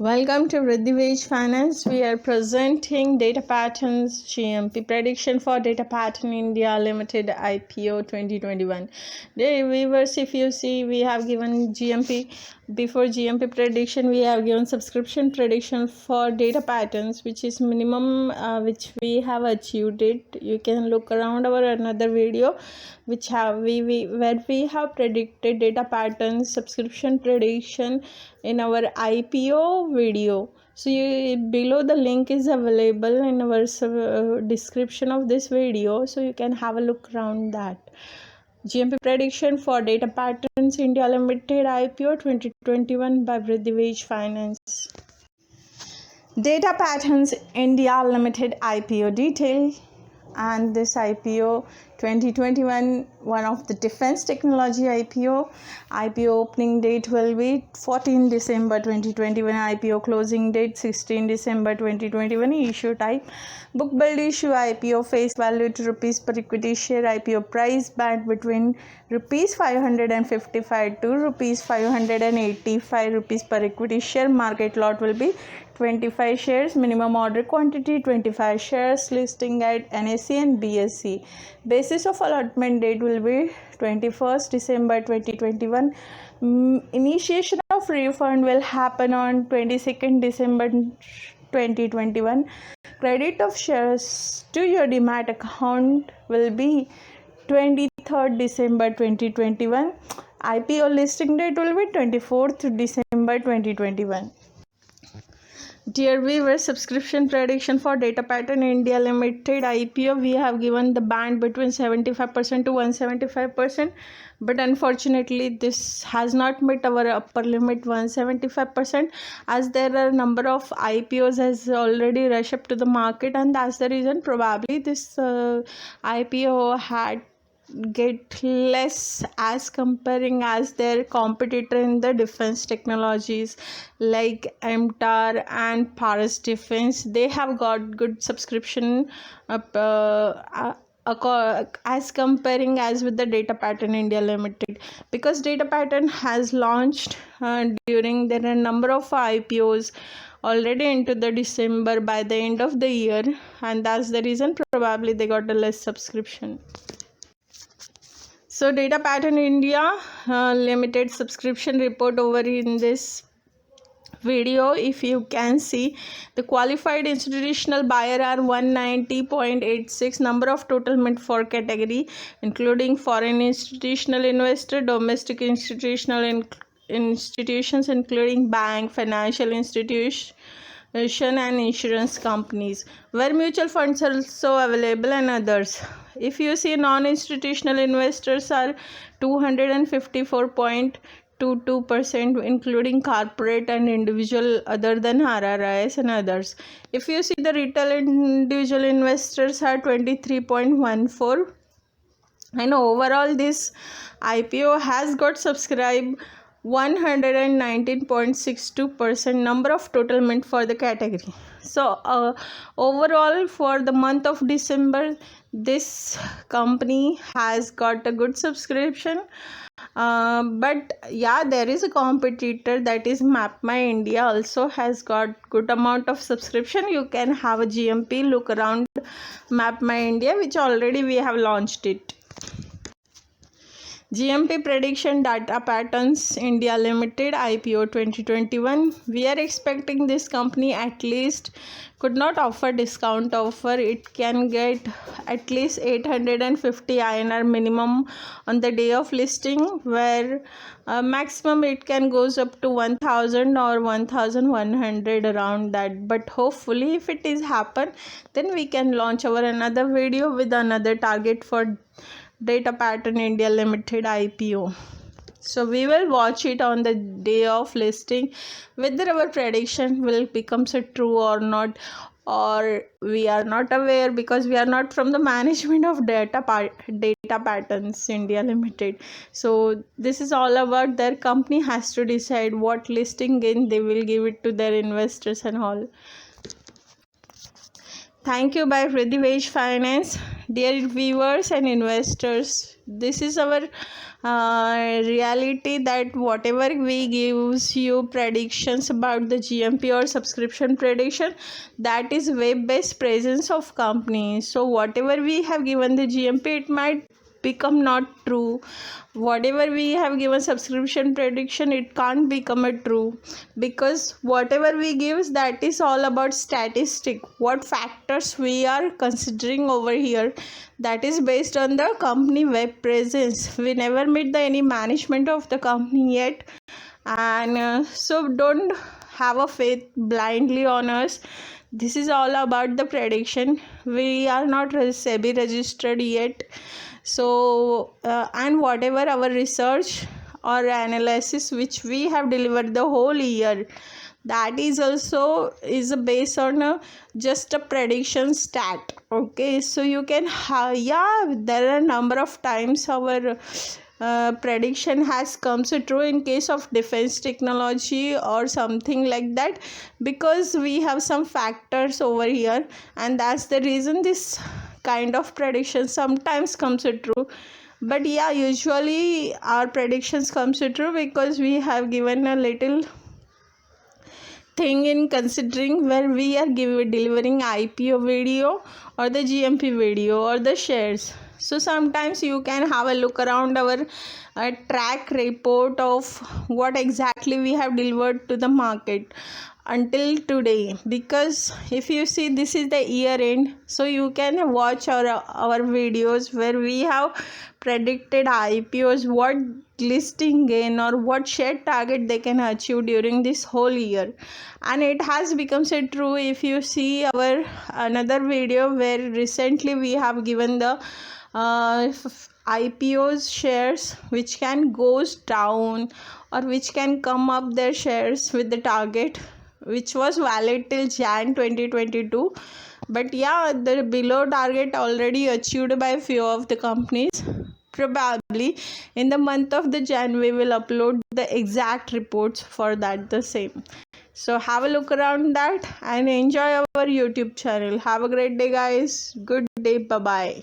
Welcome to Vriddhi Wage Finance. We are presenting Data Patterns GMP prediction for Data Pattern India Limited IPO 2021. Dear viewers, if you see, we have given GMP. Before GMP prediction, we have given subscription prediction for Data Patterns, which is minimum which we have achieved it. You can look around our another video which have where we have predicted Data Patterns subscription prediction in our IPO video. So below the link is available in our description of this video, so you can have a look around that. GMP prediction for Data Patterns India Limited IPO 2021 by Vriddhi Wage Finance. Data Patterns India Limited IPO detail. And this IPO 2021, one of the defense technology IPO opening date will be 14 December 2021, IPO closing date 16 December 2021, issue type book build issue, IPO face value to rupees per equity share, IPO price band between rupees 555 to rupees 585 rupees per equity share, market lot will be 25 shares, minimum order quantity 25 shares, listing at NSE and BSE. Basis of allotment date will be 21st December 2021. Initiation of refund will happen on 22nd December 2021. Credit of shares to your demat account will be 23rd December 2021. IPO listing date will be 24th December 2021. Dear viewers, subscription prediction for Data Pattern India Limited IPO, we have given the band between 75% to 175%, but unfortunately this has not met our upper limit 175%, as there are a number of IPOs has already rushed up to the market, and that's the reason probably this IPO had get less as comparing as their competitor in the defense technologies like MTAR and Paras Defense. They have got good subscription as comparing as with the Data Pattern India Limited, because Data Pattern has launched during there are a number of IPOs already into the December by the end of the year, and that's the reason probably they got a less subscription. So Data Pattern India Limited subscription report over in this video. If you can see, the qualified institutional buyer are 190.86, number of total mint for category including foreign institutional investor, domestic institutional institutions including bank, financial institution and insurance companies, where mutual funds are also available and others. If you see, non-institutional investors are 254.22%, including corporate and individual other than RRIs and others. If you see, the retail individual investors are 23.14%, and overall this IPO has got subscribed 119.62% number of total mint for the category. So overall for the month of December, this company has got a good subscription, but yeah, there is a competitor, that is MapMyIndia, also has got good amount of subscription. You can have a GMP look around MapMyIndia, which already we have launched it. GMP prediction Data Patterns India Limited IPO 2021. We are expecting this company at least could not offer discount offer. It can get at least 850 INR minimum on the day of listing, where maximum it can goes up to 1000 or 1100 around that. But hopefully if it is happen, then we can launch our another video with another target for Data Pattern India Limited IPO. So we will watch it on the day of listing whether our prediction will become so true or not, or we are not aware because we are not from the management of Data Patterns India Limited. So this is all about their company has to decide what listing gain they will give it to their investors and all. Thank you by Vriddhi Wage Finance. Dear viewers and investors, this is our reality, that whatever we gives you predictions about the GMP or subscription prediction, that is web based presence of companies. So whatever we have given the GMP, it might become not true. Whatever we have given subscription prediction, it can't become a true, because whatever we give, that is all about statistic, what factors we are considering over here, that is based on the company web presence. We never meet the any management of the company yet, and so don't have a faith blindly on us. This is all about the prediction. We are not SEBI registered yet. So and whatever our research or analysis which we have delivered the whole year, that is also is based on just a prediction stat. Okay, so you can there are a number of times our prediction has come so true in case of defense technology or something like that, because we have some factors over here, and that's the reason this kind of prediction sometimes comes true. But usually our predictions comes true because we have given a little thing in considering, where we are delivering IPO video or the GMP video or the shares. So sometimes you can have a look around our track report of what exactly we have delivered to the market until today, because if you see, this is the year end, so you can watch our videos where we have predicted IPOs, what listing gain or what share target they can achieve during this whole year, and it has become so true. If you see our another video where recently we have given the IPOs shares which can goes down or which can come up their shares with the target which was valid till Jan 2022, but the below target already achieved by few of the companies. Probably in the month of the Jan we will upload the exact reports for that the same. So have a look around that and enjoy our YouTube channel. Have a great day guys. Good day. Bye bye.